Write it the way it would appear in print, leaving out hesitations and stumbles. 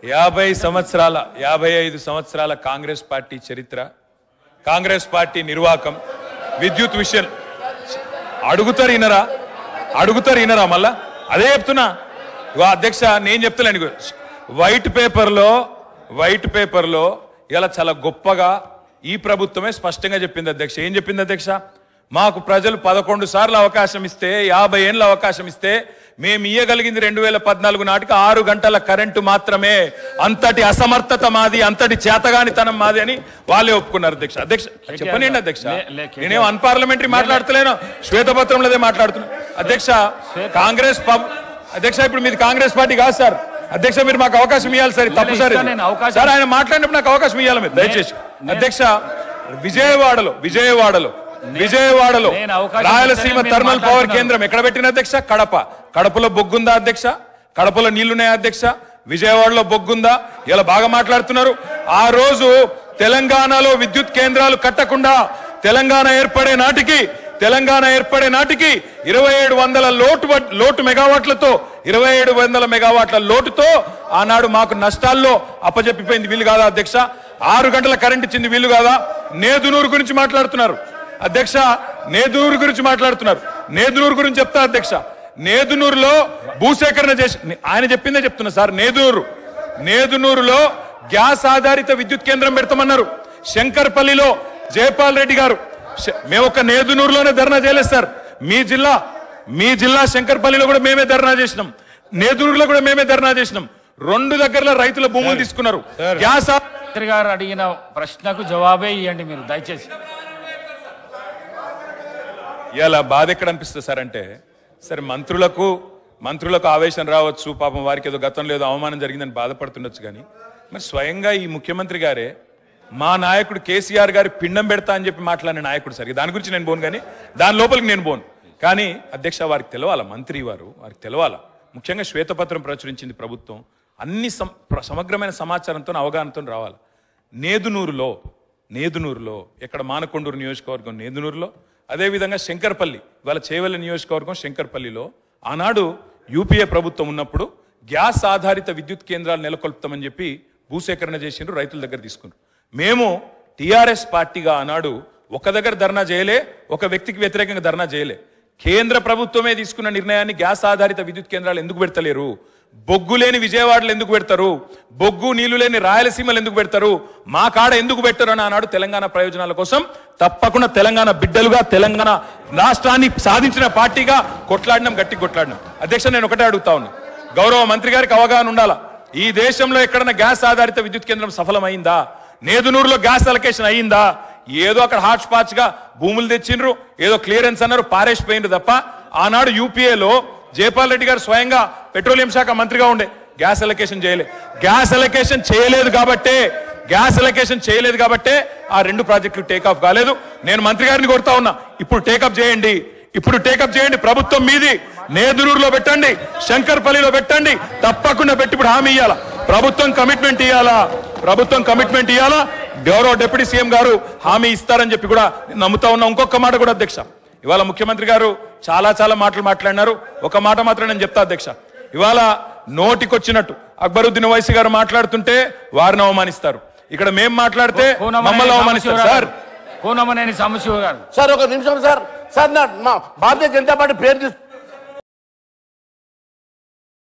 55 సంవత్సరాల కాంగ్రెస్ పార్టీ చరిత్ర, కాంగ్రెస్ పార్టీ నిర్వాకం, విద్యుత్ విషయం అడుగుతారు ఇనరా మళ్ళా అదే చెప్తున్నా. అధ్యక్ష నేను చెప్తాను, వైట్ పేపర్లో ఇలా చాలా గొప్పగా ఈ ప్రభుత్వమే స్పష్టంగా చెప్పింది అధ్యక్ష. ఏం చెప్పింది అధ్యక్ష? మాకు ప్రజలు 11 సార్లు అవకాశం ఇస్తే, 50 ఏళ్ళ అవకాశం ఇస్తే మేము ఇయ్యగలిగింది 2014 నాటికి 6 గంటల కరెంటు మాత్రమే. అంతటి అసమర్థత మాది, అంతటి చేతగానితనం మాది అని వాళ్ళే ఒప్పుకున్నారు అధ్యక్ష. చెప్పనండి అధ్యక్ష, నేనేం అన్పార్లమెంటరీ మాట్లాడతలేను, శ్వేతపత్రంలోదే మాట్లాడుతున్నా అధ్యక్ష. కాంగ్రెస్ అధ్యక్ష ఇప్పుడు మీది కాంగ్రెస్ పార్టీ కాదు సార్ అధ్యక్ష, మీరు మాకు అవకాశం ఇవ్వాలి సార్. తప్పు సార్ సార్, ఆయన మాట్లాడినప్పుడు నాకు అవకాశం ఇవ్వాలి మీరు దయచేసి అధ్యక్ష. విజయవాడలో రాయలసీమ థర్మల్ పవర్ కేంద్రం ఎక్కడ పెట్టిన అధ్యక్ష? కడపలో బొగ్గుందా అధ్యక్ష? కడపలో నీళ్లున్నాయా అధ్యక్ష? విజయవాడలో బొగ్గుందా? ఇలా బాగా మాట్లాడుతున్నారు. ఆ రోజు తెలంగాణలో విద్యుత్ కేంద్రాలు కట్టకుండా తెలంగాణ ఏర్పడే నాటికి 2700 లోటు మెగావాట్లతో 2700 మెగావాట్ల లోటుతో ఆనాడు మాకు నష్టాల్లో అప్పజెప్పిపోయింది. వీళ్ళు కాదా అధ్యక్ష? 6 గంటల కరెంట్ ఇచ్చింది వీళ్ళు కాదా? నేదునూరు గురించి మాట్లాడుతున్నారు అధ్యక్ష, నేదునూరు గురించి చెప్తా అధ్యక్ష. నేదునూరులో భూసేకరణ చేసి ఆయన చెప్పిందే చెప్తున్నా సార్. నేదునూరులో గ్యాస్ ఆధారిత విద్యుత్ కేంద్రం పెడతామన్నారు. శంకర్పల్లిలో జయపాల్ రెడ్డి గారు, మేము ఒక నేదునూరులోనే ధర్నా చేయలేదు సార్. మీ జిల్లా శంకర్పల్లిలో కూడా మేమే ధర్నా చేసినాం, నేదునూరులో కూడా మేమే ధర్నా చేసినాం. 2 దగ్గరలో రైతుల భూములు తీసుకున్నారు. గ్యాస్ గారు అడిగిన ప్రశ్నకు జవాబే ఇవ్వండి మీరు దయచేసి. ఇలా బాధ ఎక్కడ అనిపిస్తుంది సార్ అంటే, సరే మంత్రులకు ఆవేశం రావచ్చు, పాపం వారికి ఏదో గతంలో ఏదో అవమానం జరిగిందని బాధపడుతుండొచ్చు, కానీ మరి స్వయంగా ఈ ముఖ్యమంత్రి గారే మా నాయకుడు కేసీఆర్ గారి పిండం పెడతా అని చెప్పి మాట్లాడిన నాయకుడు సార్. దాని గురించి నేను పోను, కానీ దాని లోపలికి నేను పోను. కానీ అధ్యక్ష వారికి తెలవాలా, మంత్రి వారికి తెలవాలా. ముఖ్యంగా శ్వేతపత్రం ప్రచురించింది ప్రభుత్వం, అన్ని సమగ్రమైన సమాచారంతో అవగాహనతో రావాలి. నేదునూరులో ఎక్కడ మానకొండూరు నియోజకవర్గం నేదునూరులో, అదేవిధంగా శంకర్పల్లి ఇవాళ చేవెళ్ల నియోజకవర్గం శంకర్పల్లిలో ఆనాడు యూపీఏ ప్రభుత్వం ఉన్నప్పుడు గ్యాస్ ఆధారిత విద్యుత్ కేంద్రాలు నెలకొల్పుతామని చెప్పి భూసేకరణ చేసిండ్రు, రైతుల దగ్గర తీసుకున్నారు. మేము టీఆర్ఎస్ పార్టీగా ఆనాడు ఒక దగ్గర ధర్నా చేయలే, ఒక వ్యక్తికి వ్యతిరేకంగా ధర్నా చేయలే. కేంద్ర ప్రభుత్వమే తీసుకున్న నిర్ణయాన్ని గ్యాస్ ఆధారిత విద్యుత్ కేంద్రాలు ఎందుకు పెడతలేరు? బొగ్గు లేని విజయవాడలో ఎందుకు పెడతారు? బొగ్గు నీళ్లు లేని రాయలసీమలు ఎందుకు పెడతారు? మా కాడ ఎందుకు పెట్టరు అని ఆనాడు తెలంగాణ ప్రయోజనాల కోసం తప్పకుండా తెలంగాణ బిడ్డలుగా, తెలంగాణ రాష్ట్రాన్ని సాధించిన పార్టీగా గట్టి కొట్లాడినాం. అధ్యక్ష నేను ఒకటే అడుగుతా ఉన్నా, గౌరవ మంత్రి గారికి అవగాహన ఉండాలా. ఈ దేశంలో ఎక్కడన్నా గ్యాస్ ఆధారిత విద్యుత్ కేంద్రం సఫలమైందా? నేదునూరులో గ్యాస్ అలొకేషన్ అయ్యిందా? ఏదో అక్కడ హాట్ స్పాట్స్ గా భూములు తెచ్చిండ్రు, ఏదో క్లియరెన్స్ అన్నారు, పారేసిపోయిండ్రు తప్ప ఆనాడు యూపీఏలో జయపాల్ రెడ్డి గారు స్వయంగా పెట్రోలియం శాఖ మంత్రిగా ఉండే గ్యాస్ అలొకేషన్ చేయలే. గ్యాస్ అలొకేషన్ చేయలేదు కాబట్టే ఆ 2 ప్రాజెక్టులు టేకాఫ్ కాలేదు. నేను మంత్రి గారిని కోరుతా ఉన్నా, ఇప్పుడు టేకప్ చేయండి. ప్రభుత్వం మీది. నేదునూరులో పెట్టండి, శంకర్పల్లిలో పెట్టండి, తప్పకుండా పెట్టి ఇప్పుడు హామీ ఇవ్వాలా. ప్రభుత్వం కమిట్మెంట్ ఇవ్వాలా. గౌరవ డిప్యూటీ సీఎం గారు హామీ ఇస్తారని చెప్పి కూడా నమ్ముతా ఉన్నా. ఇంకొక మాట కూడా అధ్యక్ష, ఇవాళ ముఖ్యమంత్రి గారు చాలా మాటలు మాట్లాడినారు. ఒక మాట మాత్రం నేను చెప్తా అధ్యక్ష, ఇవాళ నోటికొచ్చినట్టు అక్బరుద్దీన్ ఓవైసీ గారు మాట్లాడుతుంటే వారిని అవమానిస్తారు, ఇక్కడ మేము మాట్లాడితే మమ్మల్ని అవమానిస్తారు. సార్ సార్ ఒక నిమిషం సార్, భారతీయ జనతా పార్టీ పేరు